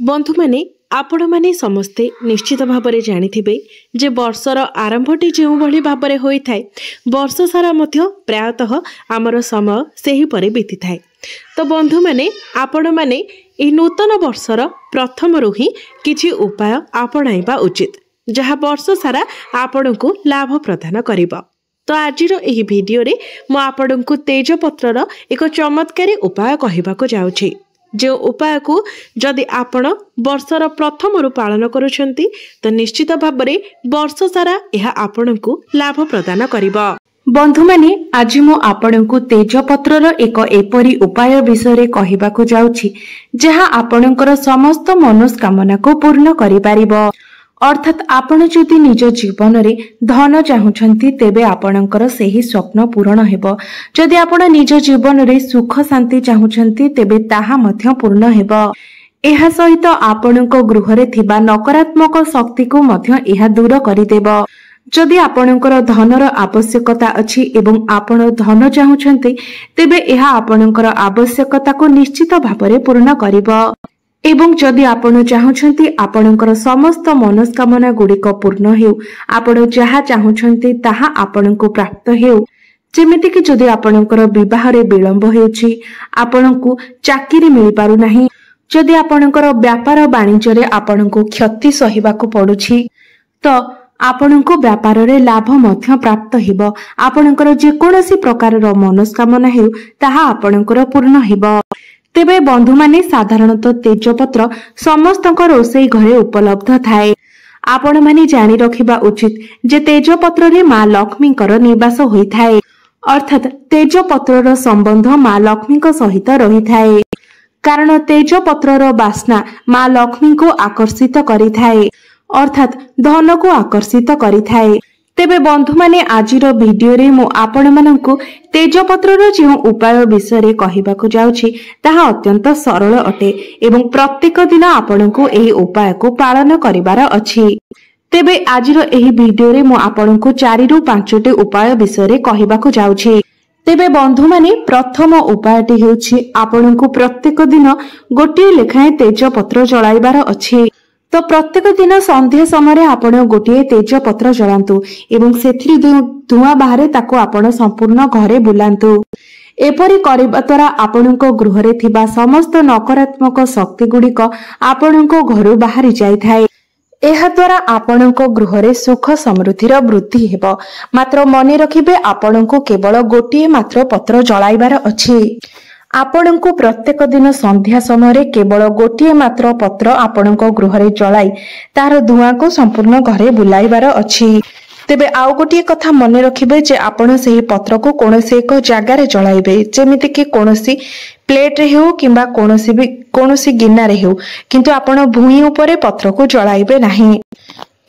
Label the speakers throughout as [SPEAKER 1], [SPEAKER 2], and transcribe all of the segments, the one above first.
[SPEAKER 1] बंधु माने आपण माने समस्ते निश्चित भाव में जानिथिबे जे वर्षर आरंभटी जो भली भाव में होई थाए वर्ष सारा मध्य प्रायतः आमर समय सेही परे बीती थाए। तो बंधु माने आपण माने ए नूतन वर्षर प्रथम ही किछि उपाय आपणाइबा उचित जहाँ वर्ष सारा आपण को लाभ प्रदान करिबा। तो आजिर एही भिडियो रे मो आपण को तेजपत्रर एक चमत्कारी उपाय कहिबाको जाउछि जो उपाय को जदि आपण वर्षर प्रथम रु पालन करुछंती तो निश्चित भाव में वर्ष सारा यह आपण को लाभ प्रदान करिबा। बंधु माने आज मो आपण को तेजपत्रर एक एपरी उपाय विषय कहिबाको जाउछि जहाँ आपणकर समस्त मनोस्कामना को पूर्ण करि पारिबो। अर्थात आपण जदि निज जीवन रे धन चाहुछंती तेबे आपणकर सेही स्वप्न पूर्ण हेबो। जदि आपण निज जीवन रे सुख शांति चाहुछंती तेबे ताहा मध्य पूर्ण हेबो। एहा सहित आपणको गृह रे थिबा नकारात्मक शक्ति को मध्य एहा दूर करि देबो। जदि आपणकर धनर आवश्यकता अछि एवं आपण धन चाहुछंती तेबे एहा आपणकर आवश्यकता को निश्चित भाବରେ पूर्ण करिबो। एवं जदि आपण चाहुछंती आपणकर समस्त मनोस्कामना गुड़िक पूर्ण हेउ आपण जहा चाहुछंती ताहा आपणको प्राप्त हेउ। जेमिति कि जदि आपणकर विवाह रे विलंब हेउछि आपणको चाकरी मिलि पारु नाही जदि आपणकर व्यापार वाणिज्य रे आपणको क्षति सहिबाको पडुछि तो आपणको व्यापार रे लाभ मध्य प्राप्त हेबो। आपणकर जे कोनोसी प्रकारर मनोस्कामना हेउ ताहा आपणकर पूर्ण हेबो। तेबे बंधु माने साधारणतः तेजपत्र समस्त रोषेई घरे उपलब्ध थाए। आपण माने जानी रखिबा उचित जे तेजपत्र रे मां लक्ष्मीकर निवास होई थाए। अर्थात तेजपत्रर संबंध मां लक्ष्मीक सहित रही थाए कारण तेजपत्रर बास्ना मां लक्ष्मी को आकर्षित करि थाए अर्थात धन को आकर्षित करि थाए। तेबे बंधु माने आजिर भिडियो रे मो आपण माननकु तेजपत्रर जो उपाय विषय कहिबाको जाउछि ताहा अत्यंत सरल अटे एवं प्रत्येक दिन आपणको एही उपाय को पालन करिवार अछि। तेबे आजिर एही भिडियो रे मो आपणको 4 रु 5 टी उपाय विषय कहिबाको जाउछि। तेबे बंधु माने प्रथम उपायटी हेउछि आपणको प्रत्येक दिन गोटे लेखाए तेजपत्र जळाइबार अछि। तो प्रत्येक दिन संध्या समय आपण गोटे तेजपत्र जलांतु एवं सेथिरि धुआं बाहरे ताको आपण संपूर्ण घरे बुलांतु। एपरि करिबा द्वारा आपणको गृह रे थिबा समस्त नकारात्मक शक्ति गुड़िक आपणको घरु बाहरी जाय थाए। एहा द्वारा आपणको गृह रे सुख समृद्धिर वृद्धि हेबो। मात्र मने रखिबे आपणको केवल गोटे मात्र पत्र जळाइबार अछि। आपणको प्रत्येक दिन संध्या समय केवल गोटे मात्र पत्र आपणको गृह रे जलाई तार धुआं को संपूर्ण घरे बुलाइबार अछि। तेबे आउ गोटे कथा मने रखिबे जे आपण सेही पत्र को कोनोसी एक जगह रे जळाइबे जेमिति कि कोनोसी प्लेट रे हेउ किंबा कोनोसी गिन्ना रे हेउ किंतु आपण भूमि ऊपर पत्र को जळाइबे नाही।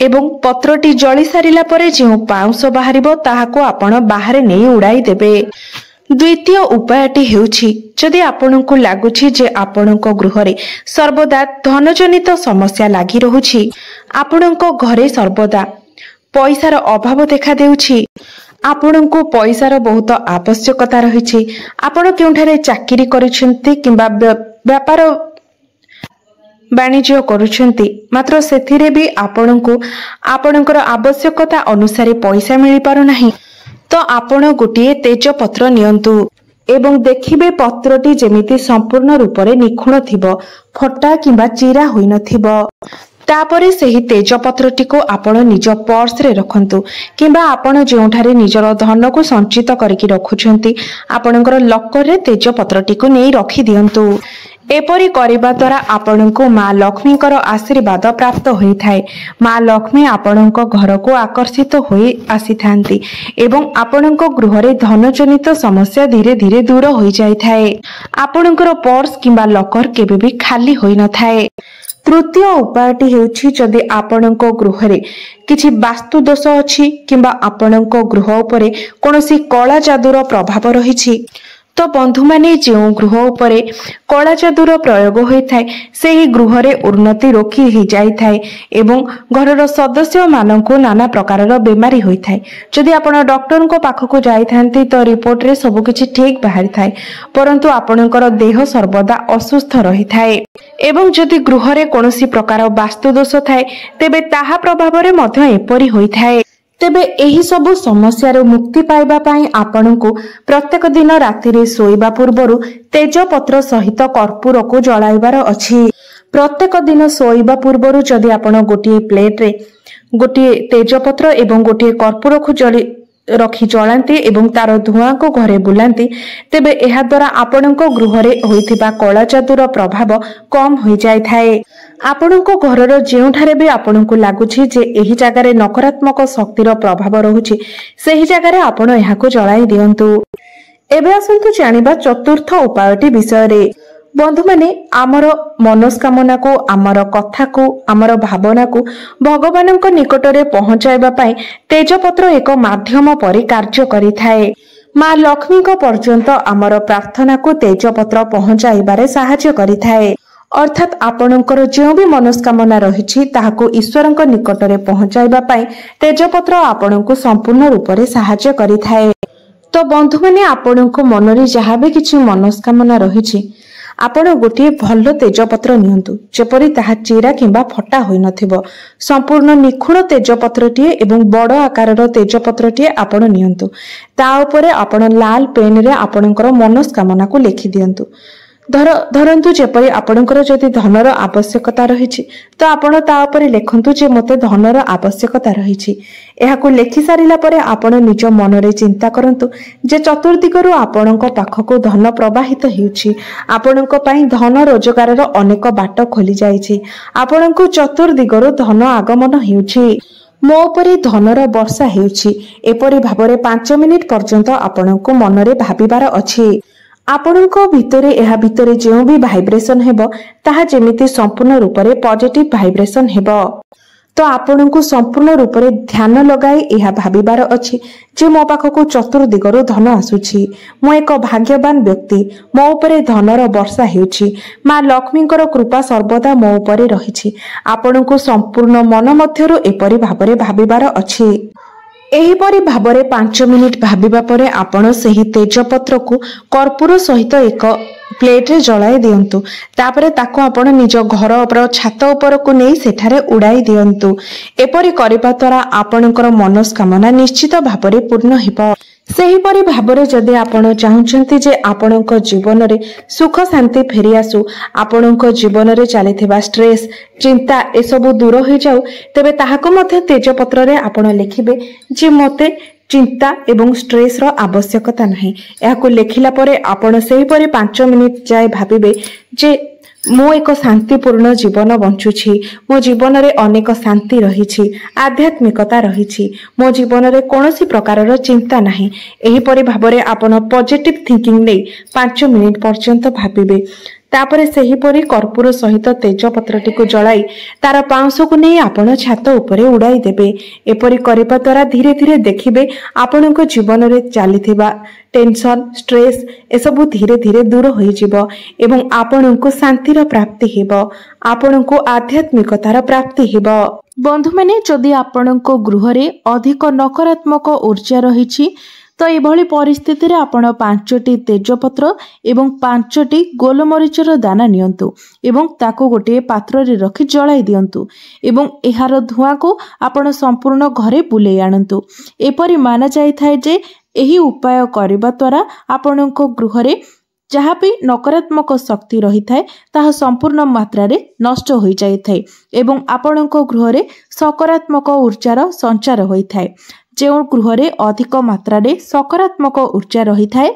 [SPEAKER 1] एवं पत्रटी जळी सारिला परे जे पाउंस बाहरिबो ताहाको आपण बाहरे नै उड़ाई देबे। द्वितीय उपायटी हेउछि जदि आपणको लागुछि जे आपणको गृह रे सर्वदा धनजनित समस्या लागि रहुछि आपणको घरे सर्वदा पैसार अभाव देखा देउछि आपणको पैसार बहुत आवश्यकता रहिछि आपण केउठारे चाकरी करिसेंती किंबा व्यापार वाणिज्य करुछंती मात्र सेथिरे भी आपणको आपणकर आवश्यकता अनुसार पैसा मिलि पारु नाही तो आपण गोटे तेजपत्र नियंतु एवं देखिबे पत्रटी जेमिति संपूर्ण रूप रे निखुण थिबो फटा किंबा चिरा होई नथिबो। तापरे सेही तेजपत्रटी को आपण निज पर्स रे रखंतु किंबा आपण जेउठारे निजर धन को संचित करके रखुछंती आपणकर लकर रे तेजपत्रटी को नै रखि दियंतु। एपरि करिबा द्वारा आपणको मां लक्ष्मीकर आशीर्वाद प्राप्त होई थाए। मां लक्ष्मी आपणको घर को आकर्षित होई आसीथांती एवं आपणको गृह रे धनजनित समस्या धीरे धीरे दूर होई जाय थाए। आपणकर पर्स किंबा लकर केबे भी खाली होई न थाए। तृतीय उपायटी हेउछि जदि आपणको गृह रे किछि वास्तु दोष अछि किंबा आपणको गृह उपरे कोनोसी कला जादूर प्रभाव रहिछि तो बंधु माने जो गृह उपरे कला जादूर प्रयोग होता है से गृह उन्नति रोकी ही जाए एवं घरर सदस्य मानक नाना प्रकार बेमारी होता है। जदि आपण डॉक्टर को पाखक जाइथांती तो रिपोर्ट रे सबकिछि ठीक बाहरी थाए परंतु आपणकर देह सर्वदा असुस्थ रही थाए एवं जदि गृह रे कोनोसी प्रकार वास्तु दोष थाए तेबे ताहा प्रभाव रे मध्य एपरि होइथाए। तेबे एही सबु समस्या मुक्ति पाइबा पाई आपनकु प्रत्येक दिन राति रे सोइबा पूर्वरु तेजपत्र सहित कर्पूर को जलाइबार अछि। प्रत्येक दिन सोइबा पूर्वरु जदि आपण गोटे प्लेट रे गोटे तेजपत्र एवं गोटे कर्पूर को रखी जलांती एवं तार धुआं को घरे बुलांती तेबे एहा द्वारा आपणको गृह रे होइथिबा कला जादूर प्रभाव कम हो जाय थाए। आपणको घरर जेउठारे भी आपणको लागुछि जे एही जगारे नकारात्मक शक्तिर प्रभाव रहुछि सेही जगारे आपण एहाको जलाई दियंतु। एबे आसंतु जानिबा चतुर्थ उपायटी विषय रे। बंधु माने आमर मनस्कामना को आमर कथा को आमर भावना को भगवान को निकट रे पहुंचाइबा पाई तेजपत्र एक माध्यम परि कार्य करि थाए। मां लक्ष्मी को पर्यंत आमर प्रार्थना को तेजपत्र पहुंचाइबारे सहायता करि थाए। अर्थात आपणकर जो भी मनस्कामना रही ताहाको ईश्वरक निकट रे पहुंचाइबा पाई तेजपत्र आपणको संपूर्ण रूप रे सहायता करि थाए। तो बंधु माने आपणको मन रे जहा भी किछि मनस्कामना रही आपण गोटे भल तेजपत्र नियंतु जेपरि ताहा चीरा किंबा फटा होई नथिबो संपूर्ण निखुण तेजपत्रटीए एवं बड़ आकारर तेजपत्रटीए आपण नियंतु। ता उपरे आपण लाल पेन रे आपणकर मनस्कामना को लिखि दियंतु। धरंतु जेपरि आपणकर जदि धनर आवश्यकता रही तो आपण ता उपरे लेखंतु जे मते धनर आवश्यकता रही। एहाकु लेखि सारिला परे आपण निज मन रे चिंता करंतु जे चतुर्दिगरु आपणक पाखको धन प्रवाहित हेउछि। आपणक पई धन रोजगारर अनेक बाट खोली जाइछि। आपणको चतुर्दिगरु धन आगमन हेउछि। मो उपरे धनर वर्षा हेउछि। एपरि भाबरे 5 मिनिट पर्यंत आपणको मन रे भाबिबार अछि। आपणको भितरे एहा भितरे जो भी भाइब्रेशन हेबो ताहा जेमिति संपूर्ण रूप रे पॉजिटिव भाइब्रेशन हेबो। तो आपणको संपूर्ण रूप रे ध्यान लगाई एहा भाबिबार अछि जे मो पाखको चतुर्दिगरु धन आसुछि। मो एक भाग्यवान व्यक्ति। मो उपरे धनर वर्षा हेउछि। मां लक्ष्मीकर कृपा सर्वदा मो उपरे रहिछि। आपणको संपूर्ण मन मध्यरु एपरि भाबरे भाबिबार अछि। एहीपरि भाबरे 5 मिनिट भाबिबा परे आपण सही तेजपत्र को कर्पूर सहित एक प्लेट रे जलाई दियंतु। तापरे ताको आपण निज घर उपर छात उपर को नै सेठारे उड़ाई दियंतु। एपरि करिबा द्वारा आपणकर मनस्कामना निश्चित भाबरे पूर्ण हेबो। सेहीपरि भाबरे जदि आपण चाहुचंती जे आपणक जीवन रे सुख शांति फेरी आसु आपणक जीवन रे चलीथिबा स्ट्रेस चिंता ए सब दूर हो जाऊ तेबे ताहाको मध्य तेजपत्र रे आपण लिखिबे जे मते चिंता एवं स्ट्रेस रो आवश्यकता नहीं। याको लेखिला परे आपण सेहीपरि 5 मिनिट जाय भाबिबे जे मो एक शांतिपूर्ण जीवन बंचुछि। मो जीवन रे अनेक शांति रहिछि आध्यात्मिकता रहिछि। मो जीवन रे कोनोसी प्रकारर चिंता नाही। एही परि भाबरे आपण पॉजिटिव थिंकिंग नै 5 मिनिट पर्यंत भाबिबे। तापरे सेही परि कर्पूर सहित तेजपत्रटी को जलाई तार पाउंस को नहीं आपण छात उपरे उड़ाई देबे। एपरि करिबा द्वारा धीरे धीरे देखिबे आपणको जीवन रे चलीथिबा टेंशन स्ट्रेस ए सब धीरे धीरे दूर होई जिवो एवं आपणको शांतिर प्राप्ति हेबो। आपणको आध्यात्मिकतार प्राप्ति हेबो। बंधु माने जदि आपणको गृह रे अधिक नकारात्मक ऊर्जा रहिछि तो एभली परिस्थिति रे आपण 5टी तेजपत्र एवं 5टी गोलमरीचर दाना नियंतु एवं ताको गोटे पात्र रे रखि जलाई दियंतु एवं एहार धुआं को आपण संपूर्ण घरे बुले आनंतु। एपरि माना जाय थाए जे एही उपाय करिबा द्वारा आपणको गृह रे जहाँ भी नकारात्मक शक्ति रही थाए ताहा संपूर्ण मात्रा रे नष्ट हो जाय थाए एवं आपणको गृह रे सकारात्मक ऊर्जार संचार होई थाए। जो गृह रे अधिक मात्रा रे सकारात्मक ऊर्जा रही थाए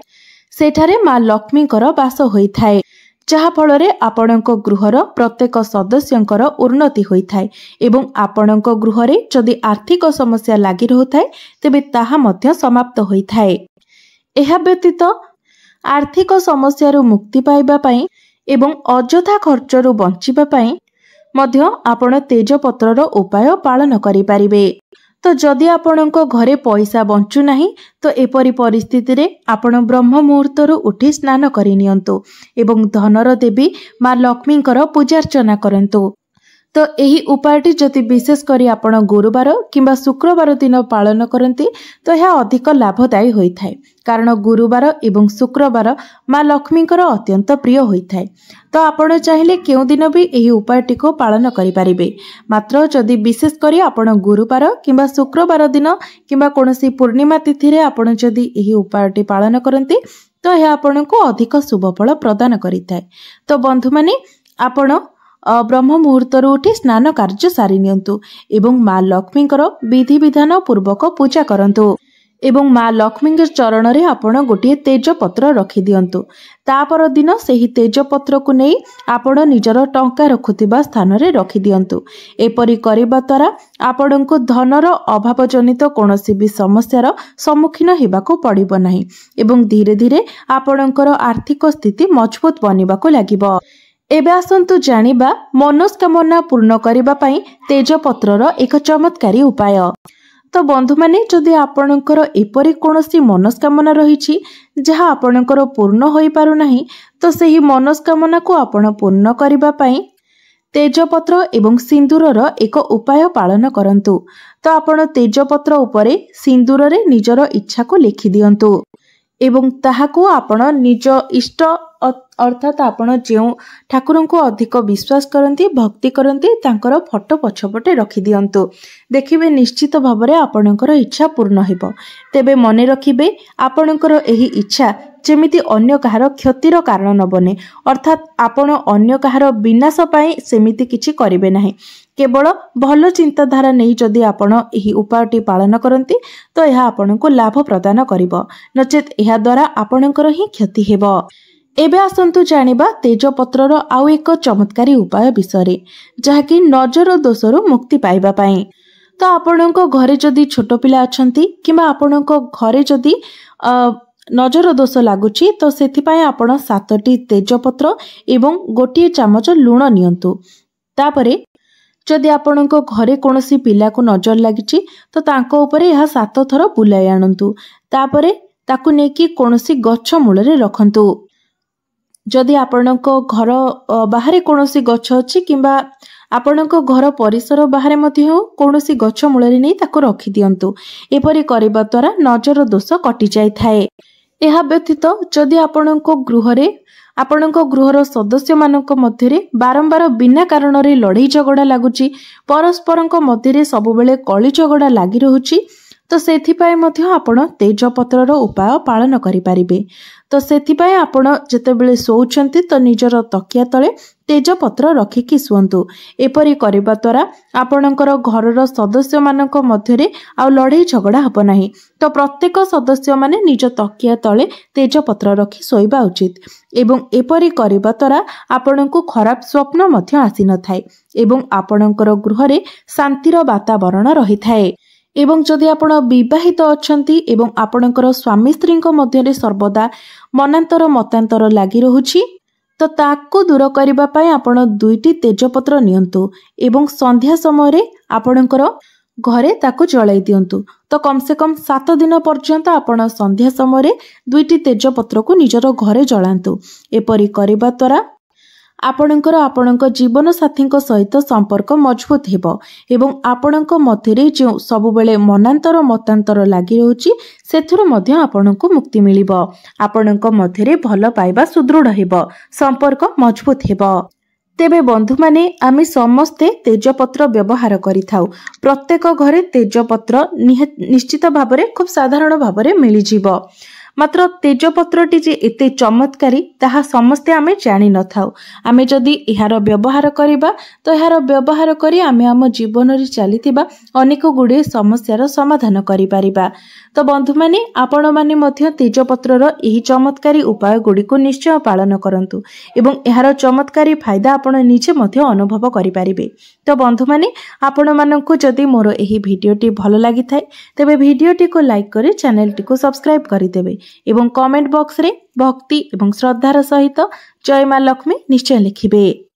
[SPEAKER 1] सेठारे मां लक्ष्मीकर वास होई थाए जहा फल रे आपणको गृहर प्रत्येक सदस्यंकर उन्नति होई थाए एवं आपणको गृह रे जदि आर्थिक समस्या लागि रहउथाए तेबे ताहा मध्य समाप्त होई थाए। एहा व्यतीत आर्थिक समस्या मुक्ति पाइबा पाई एवं अଯଥା खर्चरू बंचिबा पाई मध्य आपण तेजपत्रर उपाय पालन करि पारिबे। तो जदि आपणक घरे पैसा बंचु नाही तो एपरी परिस्थिति रे आपण ब्रह्म मुहूर्तरू उठी स्नान करनियंतु एवं धनर देवी माँ लक्ष्मींकर पूजार्चना करंतु। तो यही उपायटी जदि विशेष करी आपण गुरुवार किंबा शुक्रवार दिन पालन करती तो यह अधिक लाभदायी होता है, कारण गुरुवार एवं शुक्रवार माँ लक्ष्मींकर अत्यंत प्रिय होता है। तो आपण चाहिए केउ दिन भी यही उपायटी को पालन करें, मात्र जदि विशेष करी आपण गुरुवार किंबा शुक्रवार दिन किंबा कोनोसी पूर्णिमा तिथि रे आपण जदि यही उपायटी पालन करती तो यह आपण को अधिक शुभ फल प्रदान करिथाय। तो बंधु माने आपण ब्रह्म मुहूर्तरू उठी स्नान कार्य सारी नियंतु एवं माँ लक्ष्मींकर विधि विधान पूर्वक पूजा करंतु एवं माँ लक्ष्मी चरण रे आपण गोटे तेजपत्र रखी दियंतु। तापर दिन सेही तेजपत्र को नहीं आपण निजर टंका रखुथिबा स्थान रे रखी दियंतु। एपरि करिबा द्वारा आपण को धनर अभाव जनित कोनोसी भी समस्यार सम्मुखीन हेबाको पड़िबो नाही एवं धीरे धीरे आपणकर आर्थिक स्थिति मजबूत बनिबाको लागिबो। एबे आसंतु जानिबा मनोस्कामना पूर्ण करिबा पई तेजपत्रर एक चमत्कारी उपाय। तो बंधु माने जदि आपणकर एपरि कोनोसी मनोस्कामना रहिछि जहा आपणकर पूर्ण होई पारु नाही तो सेही मनोस्कामना को आपण पूर्ण करिबा पई तेजपत्र एवं सिंदूरर एक उपाय पालन करंतु। तो आपण तेजपत्र उपरे सिंदूर रे निजर इच्छा को लिखि दियंतु एवं ताहाको आपण निज इष्ट अर्थात आपण जो ठाकुर को अधिक विश्वास करती भक्ति करती तांकर फोटो पछपटे रखी दियंतु। देखिबे निश्चित भावरे आपणकर इच्छा पूर्ण हेबो। तेबे मने रखिबे आपणकर एही इच्छा जेमिति अन्य कहार क्षतिर कारण न बने, अर्थात आपण अन्य कहार विनाश पाई सेमिति किछि करिवे नाही। केवल भल चिंताधारा नहीं जदि आपण एही उपायटी पालन करती तो यह आपणको लाभ प्रदान करिवो, नचेत एहा द्वारा आपणकर ही क्षति हेबो। एबे आसंतु जानिबा तेजपत्रर आउ एक चमत्कारी उपाय विषय जहाँकि नजर दोषरु मुक्ति पाइबा पाई। तो आपणको घरे जदि छोट पिला अछंती किंबा आपणको घरे जदि नजर दोष लागुची तो सेथिपाई आपण 7टी तेजपत्र एवं गोटे चामच लूण नियंतु। तापरे जदि आपणको घरे कोनोसी पिला को नजर लागिची तो तांको उपरे यह 7 थर बुलाई आनंतु। तापरे ताकु नेकी कोनोसी गच्छ मूलरे रखंतु। जदि आपणको घर बाहरे कोनोसी गच्छ अछि किंबा आपणको घर परिसर बाहरे मध्य कोनोसी गच्छ मूलरे नै ताकु रखि दियंतु। एपरि करिबा द्वारा नजर दोष कटि जाय थाए। एहा व्यतीत जदि आपणको गृहर सदस्य मानक मध्यरे बारंबार बिना कारण रे लड़ाई झगड़ा लागुची, परस्परक मध्यरे सबुबेले कली झगड़ा लागि रहुची, तो सेथिपाई मध्य आपण तेजपत्रर उपाय पालन करि पारिबे। तो सेथिपाई आपण जेतेबेले सोउछंती तो निजर तकिया तळे तेजपत्र रखिकी सुअंतु। एपरि करिबा द्वारा आपणकर घरर सदस्य मानक मध्यरे आ लड़ाई झगड़ा हबो नाही। तो प्रत्येक सदस्य माने निज तकिया तळे तेजपत्र रखि सोइबा उचित एवं एपरि करिबा द्वारा आपणको खराब स्वप्न मध्य आसी न थाए एवं आपणकर गृहरे शांतिर वातावरण रहि थाए। एवं जदि आपण विवाहित अछंती एवं आपणकर स्वामी स्त्री मध्यरे सर्वदा मनांतर मतांतर लागि रहुछि तो ताकू दूर करिबा पई आपण 2टी तेजपत्र नियंतु एवं संध्या समय रे आपणकर घरे ताकू जळाई दियंतु। तो कम से कम 7 दिन पर्यंत आपण संध्या समय रे 2टी तेजपत्र को निजर घरे जळांतु। एपरि करिबा द्वारा आपणकर आपणक जीवन साथी सहित संपर्क मजबूत हेबो एवं आपणक मध्यरे जो सबुबेले मनांतर मतांतर लागि रहउची सेथुर मध्य आपणको मुक्ति मिलिबो। आपणक मध्यरे भल पाइबा सुदृढ़ हेबो, संपर्क मजबूत हेबो। तेबे बंधु माने आमे समस्ते तेजपत्र व्यवहार करिथाउ। प्रत्येक घरे तेजपत्र निश्चित भाबरे खूब साधारण भाबरे मिलि जिवो। मात्र तेजपत्रटी जे एते चमत्कारी ताहा समस्ते आमे जानि न थाउ। आमे जदि एहार व्यवहार करिबा तो एहार व्यवहार करी आमे आम जीवन रे चलिथिबा अनेक गुडे समस्यार समाधान करि परिबा। तो बंधु माने आपण माने मध्य तेजपत्रर एही चमत्कारी उपाय गुडी को निश्चय पालन करंतु एवं एहार चमत्कारी फायदा आपण निजे मध्य अनुभव करि परिबे। तो बंधु माने आपण माननकु जदि मोर एही भिडियोटी भलो लागि थाए तबे भिडियोटी को लाइक करी चैनल टी को सब्सक्राइब करि देबे एवं कमेंट बॉक्स रे भक्ति एवं श्रद्धार सहित जय मां लक्ष्मी निश्चय लिखिबे।